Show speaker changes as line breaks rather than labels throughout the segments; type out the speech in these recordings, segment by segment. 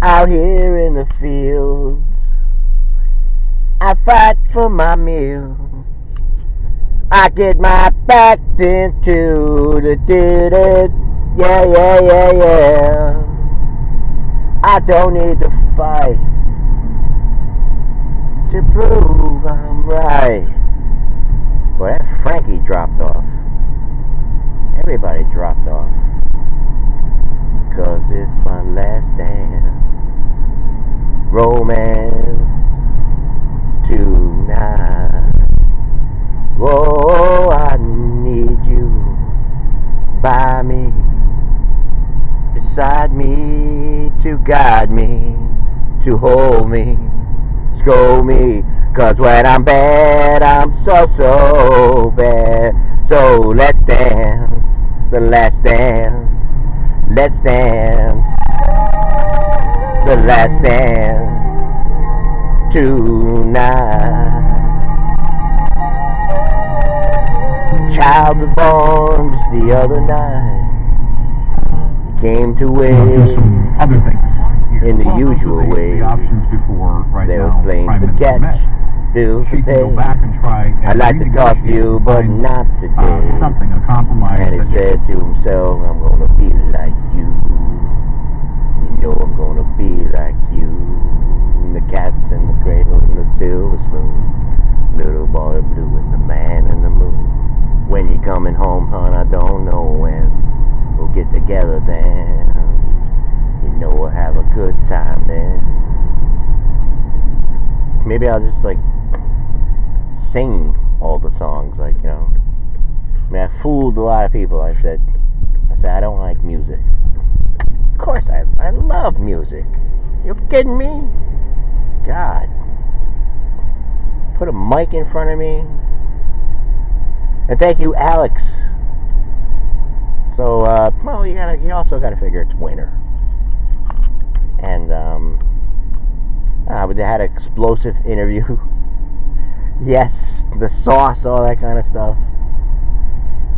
Out here in the fields, I fight for my meal. I get my back into the did it. Yeah, yeah, yeah, yeah. I don't need to fight to prove I'm right. Boy, that Frankie dropped off. Everybody dropped off. 'Cause it's my last dance. Romance tonight. Oh, I need you by me, beside me, to guide me, to hold me, scold me. 'Cause when I'm bad, I'm so bad. So let's dance, the last dance. Let's dance, the last dance tonight. Child was born just the other night. He came to wait
Other things.
in the usual way.
The options before right
There
now.
was planes to catch, bills to
She can
pay.
go back and try.
I'd like to talk to you, but not today.
Something, a compromise.
And he said to himself, I'm gonna be like you. You know I'm gonna be like you. And the cat's in the cradle and the silver spoon. Little boy blue and the man in the moon. When you coming home, hon, I don't know when. We'll get together then. You know we'll have a good time then. Maybe I'll just like sing all the songs, like, you know. I mean, I fooled a lot of people. I said I don't like music. Of course, I love music. You kidding me? God. Put a mic in front of me. And thank you, Alex. So, well, you also gotta figure it's winter. And, but they had an explosive interview. Yes, the sauce, all that kind of stuff.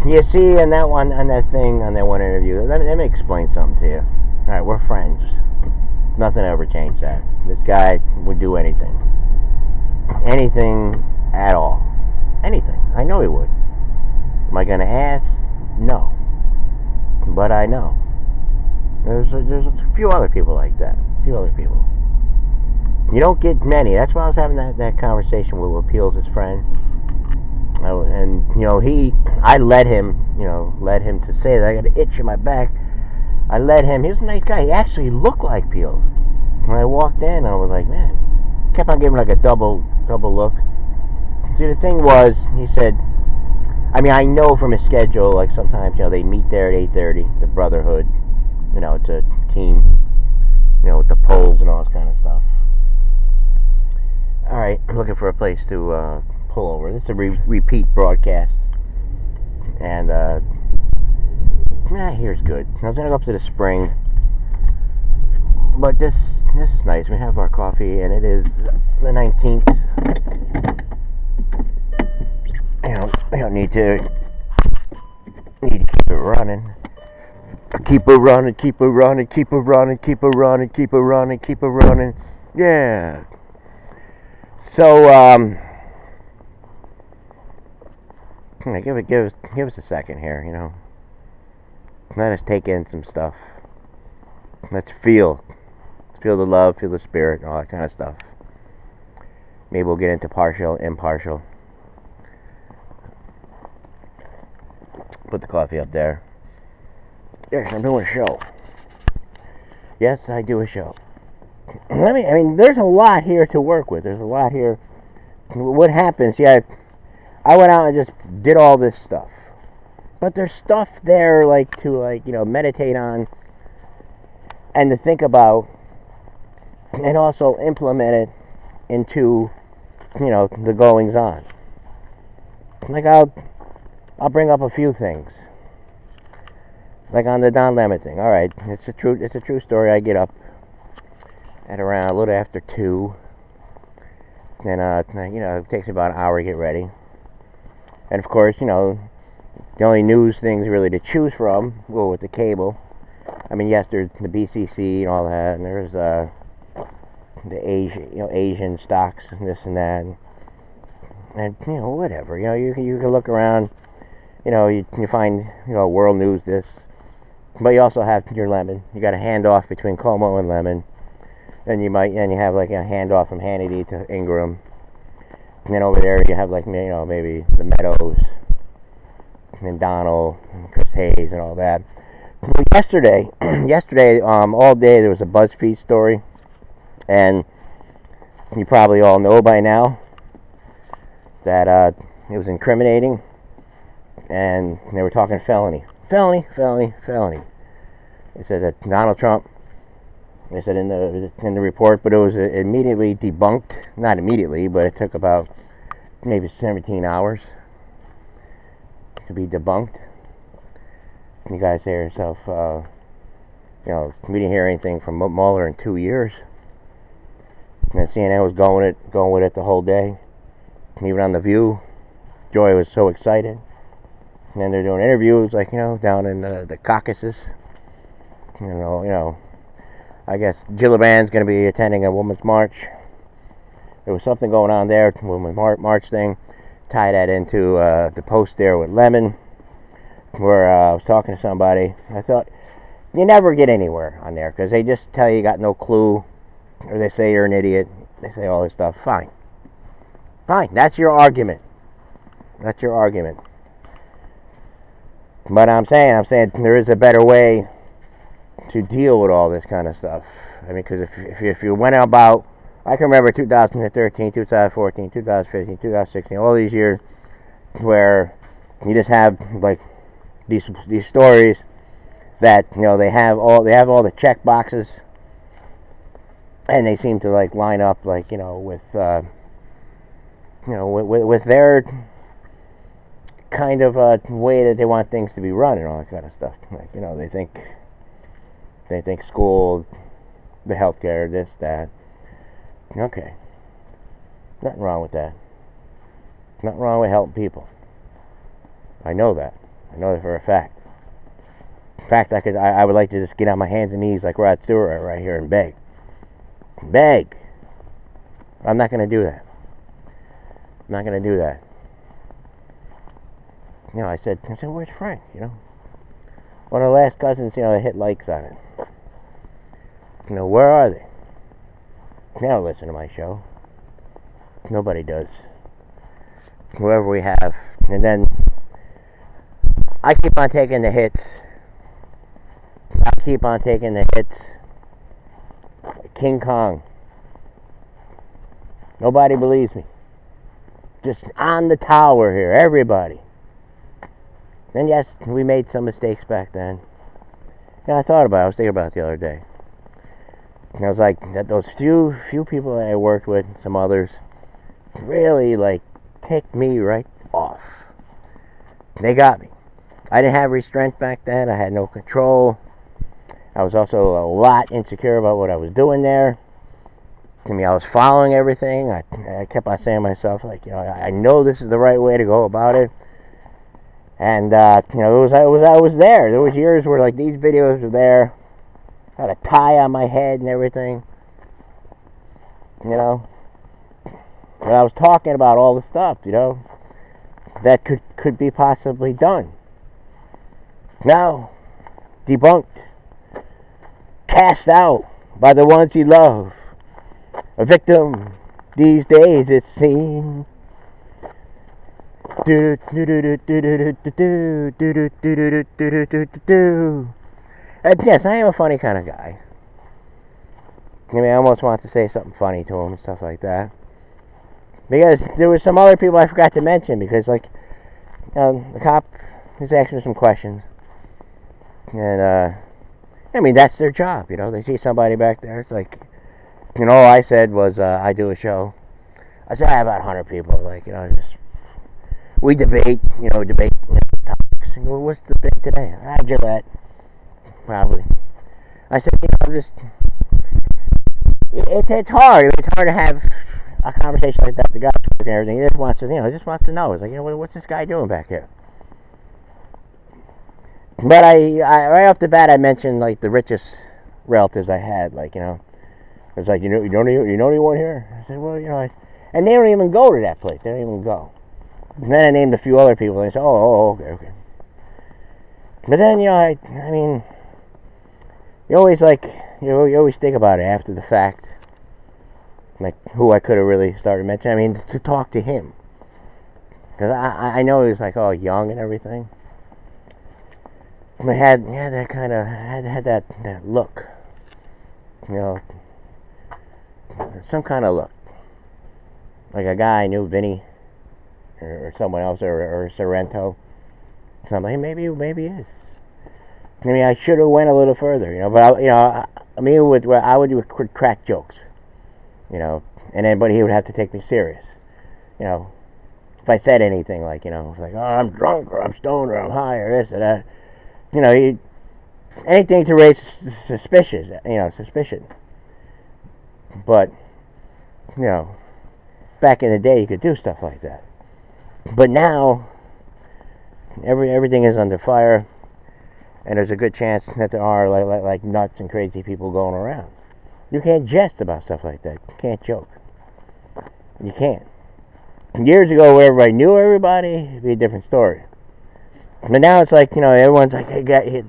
You see, on that one interview, let me explain something to you. All right, we're friends. Nothing ever changed that. This guy would do anything at all, anything. I know he would. Am I gonna ask? No, but I know. There's a few other people like that. A few other people. You don't get many. That's why I was having that conversation with Peels, his friend. And, you know, I led him to say that. I got an itch in my back. I led him. He was a nice guy. He actually looked like Peels. When I walked in, I was like, man. Kept on giving like a double look. See, the thing was, he said, I mean, I know from his schedule, like sometimes, you know, they meet there at 8:30, the Brotherhood. You know, it's a team, you know, with the poles and all this kind of stuff. All right, I'm looking for a place to pull over. This is a repeat broadcast. And, here's good. I was going to go up to the spring. But this is nice. We have our coffee, and it is the 19th. We don't need to keep it running. Keep it running, keep it running, keep it running, keep it running, keep it running, keep it running. Yeah. So, give us a second here, you know. Let us take in some stuff. Let's feel the love, feel the spirit, all that kind of stuff. Maybe we'll get into partial, impartial. Put the coffee up there. Yes, I'm doing a show. Yes, I do a show. There's a lot here to work with. There's a lot here. What happens? Yeah, I went out and just did all this stuff. But there's stuff there, to meditate on and to think about, and also implement it into, the goings on. Like I'll bring up a few things. Like on the Don Lemon thing. All right, it's a true story. I get up at around a little after 2, and it takes me about an hour to get ready. And of course, the only news things really to choose from, well, with the cable, I mean, yes, there's the BCC and all that, and there's the Asian stocks and this and that, and whatever. You can look around. You find world news this, but you also have your Lemon. You got a handoff between Cuomo and Lemon, and you have like a handoff from Hannity to Ingram, and then over there you have like maybe the Meadows, and Donald, and Chris Hayes, and all that. Well, yesterday, all day there was a BuzzFeed story, and you probably all know by now that it was incriminating, and they were talking felony. They said that Donald Trump. They said in the report, but it was immediately debunked. Not immediately, but it took about maybe 17 hours to be debunked. You guys say to yourself, we didn't hear anything from Mueller in 2 years. And then CNN was going with it the whole day. And even on The View, Joy was so excited. And then they're doing interviews, like, down in the Caucasus. I guess Gillibrand's going to be attending a women's march. There was something going on there, women's march thing. Tie that into the post there with Lemon, where I was talking to somebody. I thought, you never get anywhere on there, because they just tell you got no clue, or they say you're an idiot. They say all this stuff. Fine. That's your argument. But I'm saying there is a better way to deal with all this kind of stuff. I mean, because if you went about, I can remember 2013, 2014, 2015, 2016, all these years where you just have like these stories that they have all the check boxes, and they seem to like line up like with with their kind of way that they want things to be run and all that kind of stuff. Like they think school, the healthcare, this, that. Okay. Nothing wrong with that. Nothing wrong with helping people. I know that. I know that for a fact. In fact, I would like to just get on my hands and knees like Rod Stewart right here and beg. Beg. I'm not going to do that. I said, where's Frank? One of the last cousins, that hit likes on it. Where are they? They don't listen to my show. Nobody does. Whoever we have. And then I keep on taking the hits. King Kong. Nobody believes me. Just on the tower here, everybody. And yes, we made some mistakes back then. I thought about it. I was thinking about it the other day. And I was like, that those few people that I worked with, some others, really like ticked me right off. They got me. I didn't have restraint back then. I had no control. I was also a lot insecure about what I was doing there. I mean, I was following everything. I kept on saying to myself, like, I know this is the right way to go about it. And I was there. There was years where like these videos were there. I had a tie on my head and everything. When I was talking about all the stuff, that could be possibly done. Now, debunked, cast out by the ones you love. A victim these days, it seems. And yes, I am a funny kind of guy. I mean, I almost want to say something funny to him and stuff like that. Because there were some other people I forgot to mention. Because, like, the cop was asking me some questions. And, I mean, that's their job, They see somebody back there. It's like, all I said was, I do a show. I said, I have about 100 people. Like, we debate, topics. What's the thing today? Gillette. Probably. I said, it's hard. It's hard to have a conversation like that. The guy's working and everything. He just wants to, know. It's like, what's this guy doing back here? But I right off the bat, I mentioned like the richest relatives I had. Like, it's like, you know anyone here? I said, well, and they don't even go to that place. They don't even go. And then I named a few other people. They said, okay. But then, I mean, you always you always think about it after the fact, like who I could have really started mentioning. I mean, to talk to him, because I know he was like young and everything. But had that kind of had that look, some kind of look, like a guy I knew, Vinny, or someone else, or Sorrento. So I'm like, maybe he is. I mean, I should have went a little further, but I would do crack jokes, but he would have to take me serious, if I said anything like, like, oh, I'm drunk or I'm stoned or I'm high or this or that, anything to raise suspicion. But, back in the day, you could do stuff like that. But now, everything is under fire. And there's a good chance that there are like nuts and crazy people going around. You can't jest about stuff like that. You can't joke. You can't. Years ago, where everybody knew everybody, it'd be a different story. But now it's like, everyone's like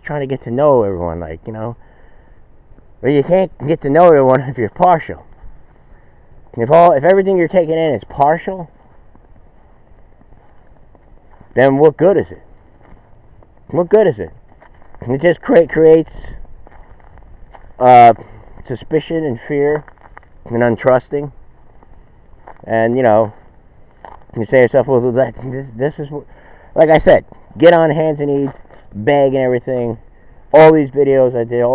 trying to get to know everyone, But you can't get to know everyone if you're partial. If everything you're taking in is partial, then what good is it? What good is it? It just creates suspicion and fear and untrusting. And, you say to yourself, well, this is, like I said, get on hands and knees, beg and everything. All these videos I did,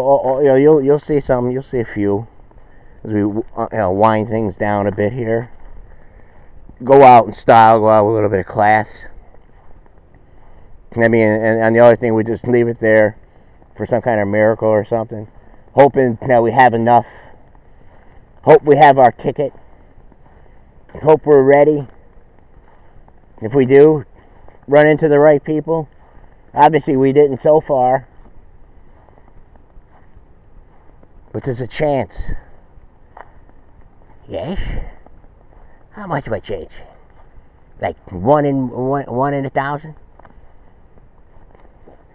you'll see some, you'll see a few as we wind things down a bit here. Go out in style, go out with a little bit of class. I mean, and the other thing, we just leave it there for some kind of miracle or something, hoping that we have enough. Hope we have our ticket. Hope we're ready. If we do run into the right people, obviously we didn't so far, but there's a chance. Yes? How much of a chance? Like one in 1,000?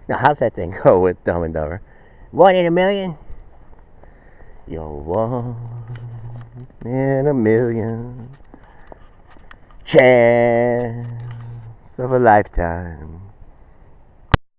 Now, how's that thing go with Dumb and Dumber? 1 in a million? You're 1 in a million. Chance of a lifetime.